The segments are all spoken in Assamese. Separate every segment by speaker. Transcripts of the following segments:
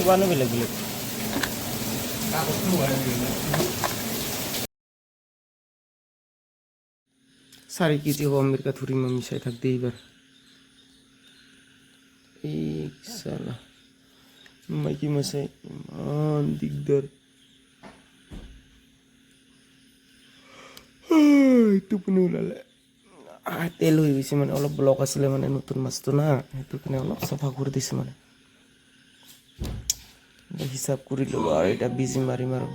Speaker 1: চুবানো বেলেগ বেলেগ 4 কেজি গমের কাথুরি মা মিশাই থাকতে এইবার এই সালা মাইকি মশাই ইমান দিগদার টোপনি ওলালে তেল হৈ গৈছে মানে অলপ ব্লক আছিলে মানে নতুন মাছটো না সেইটো কাৰণে অলপ চাফা কৰি দিছে মানে হিচাপ কৰি ল'লো আৰু এটা বিজি মাৰিম আৰু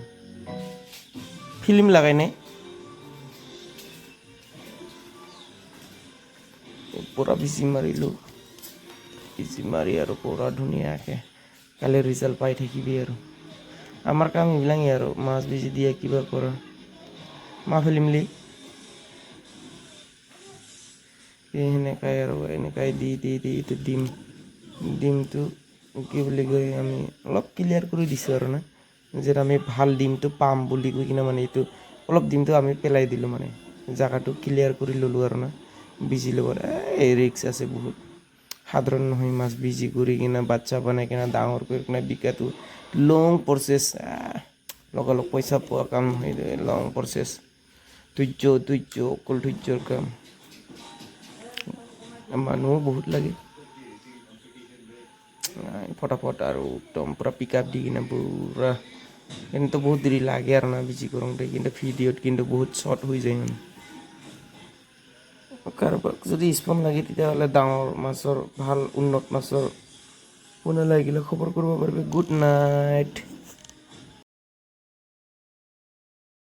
Speaker 1: ফিল্ম লাগাই নাই পুৰা বিজি মাৰিলোঁ বিজি মাৰি আৰু পুৰা ধুনীয়াকৈ কালি ৰিজাল্ট পাই থাকিবি আৰু আমাৰ কাম এইবিলাকেই আৰু মাছ বিজি দিয়া কিবা কৰা মা ফিল্মলি সেনেকাই আৰু এনেকাই দি এইটো ডিমটো কি বুলি কয় আমি অলপ ক্লিয়াৰ কৰি দিছোঁ আৰু না যে আমি ভাল ডিমটো পাম বুলি কৈ কিনে মানে এইটো অলপ ডিমটো আমি পেলাই দিলোঁ মানে জেগাটো ক্লিয়াৰ কৰি ল'লোঁ আৰু না বিজি লগত এই ৰিক্স আছে বহুত সাধাৰণ নহয় মাছ বিজি কৰি কিনে বাচ্চা বনাই কিনে ডাঙৰ কৰি কিনে বিকাটো লং প্ৰচেছ লগালগ পইচা পোৱা কাম নহয় লং প্ৰচেছ ধৈৰ্য অকল ধৈৰ্যৰ কাম মানুহো বহুত লাগে ফটাফট আৰু একদম পূৰা পিক আপ দি কিনে পূৰা কিন্তু বহুত দেৰি লাগে আৰু না বিজি কৰোঁতে কিন্তু ভিডিঅ'ত কিন্তু বহুত শ্বৰ্ট হৈ যায় মানে কাৰোবাক যদি স্পন লাগে তেতিয়াহ'লে ডাঙৰ মাছৰ ভাল উন্নত মাছৰ পোনা লাগিলে খবৰ কৰিব পাৰিবি গুড নাইট